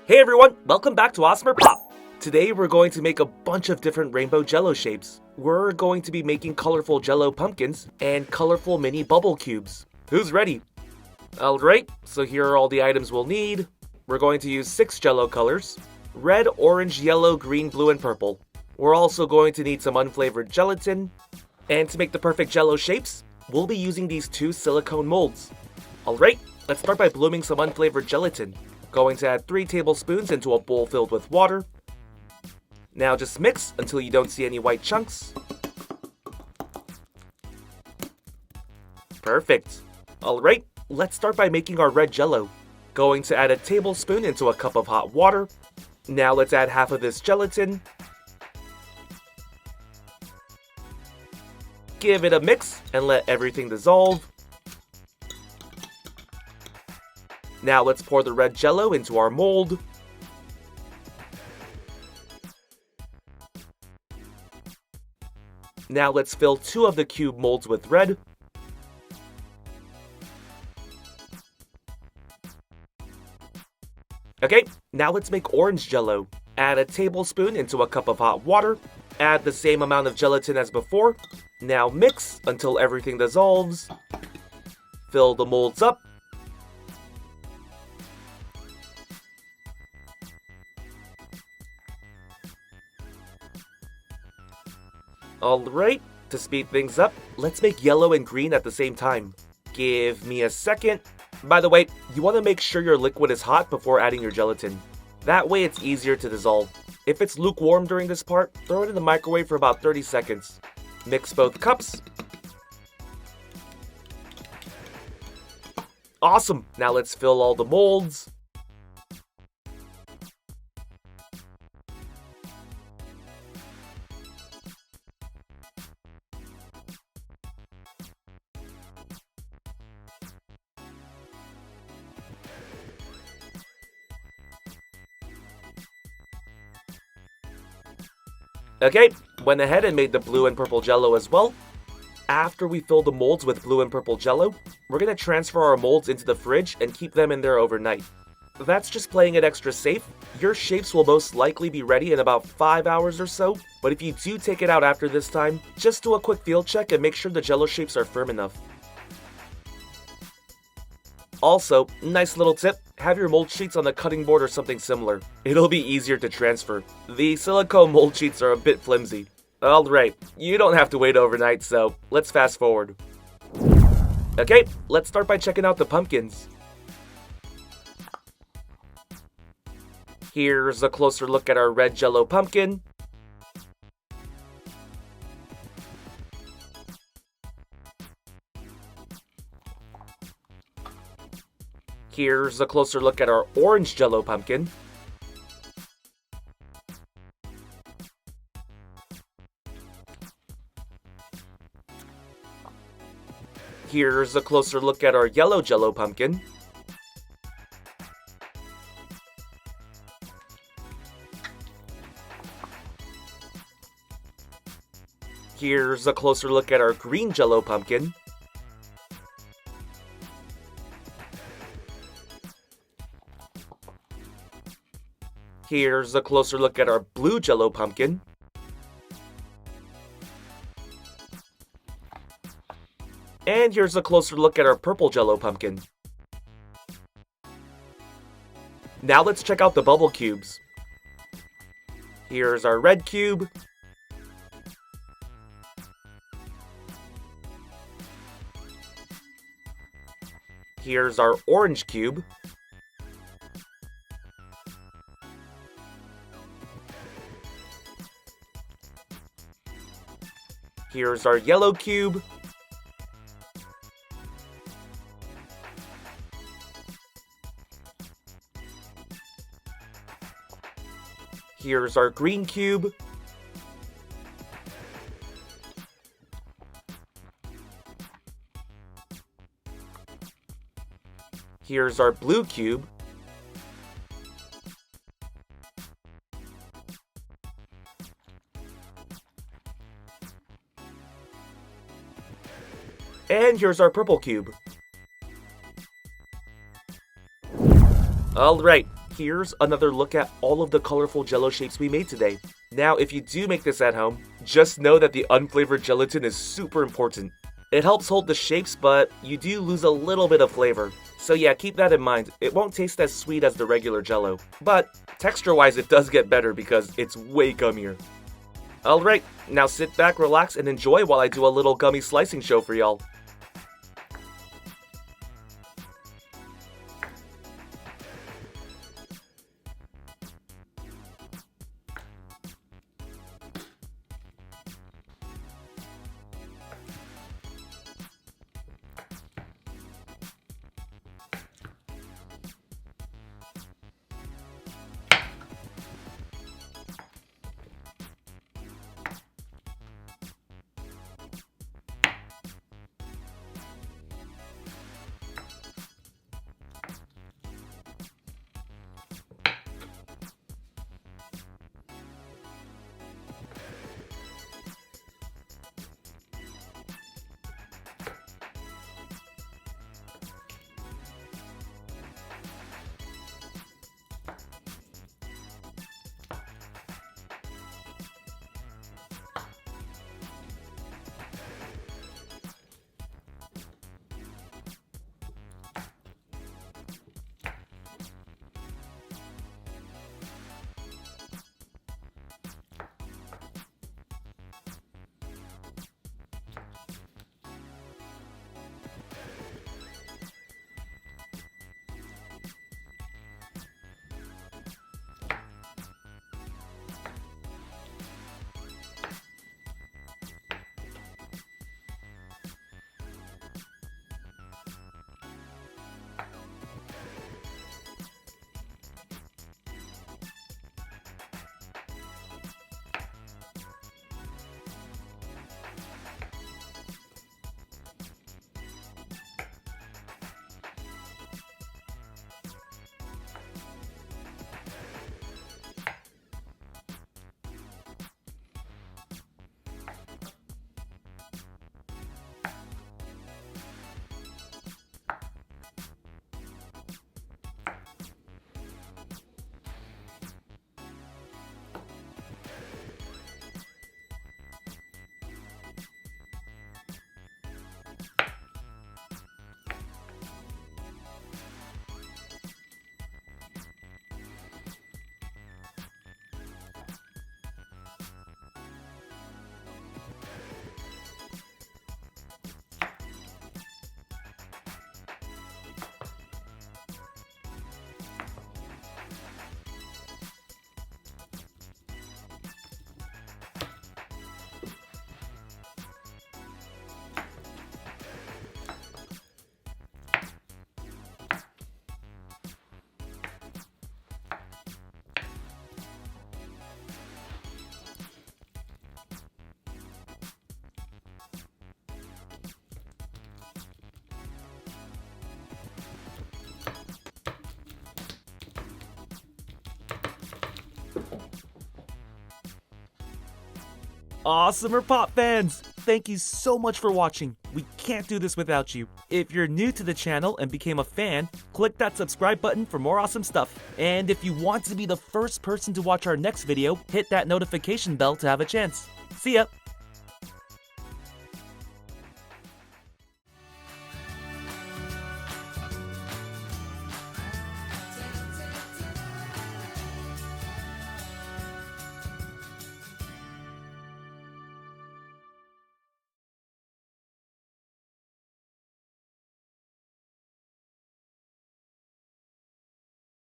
Hey everyone, welcome back to AWESMR Pop! Today we're going to make a bunch of different rainbow jello shapes. We're going to be making colorful jello pumpkins and colorful mini bubble cubes. Who's ready? Alright, so here are all the items we'll need. We're going to use 6 jello colors: red, orange, yellow, green, blue, and purple. We're also going to need some unflavored gelatin. And to make the perfect jello shapes, we'll be using these 2 silicone molds. Alright, let's start by blooming some unflavored gelatin. Going to add 3 tablespoons into a bowl filled with water. Now just mix until you don't see any white chunks. Perfect. Alright, let's start by making our red jello. Going to add a tablespoon into a cup of hot water. Now let's add half of this gelatin. Give it a mix and let everything dissolve. Now let's pour the red jello into our mold. Now let's fill 2 of the cube molds with red. Okay, now let's make orange jello. Add a tablespoon into a cup of hot water. Add the same amount of gelatin as before. Now mix until everything dissolves. Fill the molds up. Alright, to speed things up, let's make yellow and green at the same time. Give me a second. By the way, you want to make sure your liquid is hot before adding your gelatin. That way it's easier to dissolve. If it's lukewarm during this part, throw it in the microwave for about 30 seconds. Mix both cups. Awesome! Now let's fill all the molds. Okay, went ahead and made the blue and purple jello as well. After we fill the molds with blue and purple jello, we're going to transfer our molds into the fridge and keep them in there overnight. That's just playing it extra safe. Your shapes will most likely be ready in about 5 hours or so, but if you do take it out after this time, just do a quick field check and make sure the jello shapes are firm enough. Also, nice little tip, have your mold sheets on the cutting board or something similar. It'll be easier to transfer. The silicone mold sheets are a bit flimsy. Alright, you don't have to wait overnight, so let's fast forward. Okay, let's start by checking out the pumpkins. Here's a closer look at our red jello pumpkin. Here's a closer look at our orange jello pumpkin. Here's a closer look at our yellow jello pumpkin. Here's a closer look at our green jello pumpkin. Here's a closer look at our blue jello pumpkin. And here's a closer look at our purple jello pumpkin. Now let's check out the bubble cubes. Here's our red cube. Here's our orange cube. Here's our yellow cube. Here's our green cube. Here's our blue cube. And here's our purple cube. Alright, here's another look at all of the colorful Jello shapes we made today. Now, if you do make this at home, just know that the unflavored gelatin is super important. It helps hold the shapes, but you do lose a little bit of flavor. So yeah, keep that in mind. It won't taste as sweet as the regular Jello, but texture-wise it does get better because it's way gummier. Alright, now sit back, relax, and enjoy while I do a little gummy slicing show for y'all. AWESMR Pop fans! Thank you so much for watching. We can't do this without you. If you're new to the channel and became a fan, click that subscribe button for more awesome stuff. And if you want to be the first person to watch our next video, hit that notification bell to have a chance. See ya!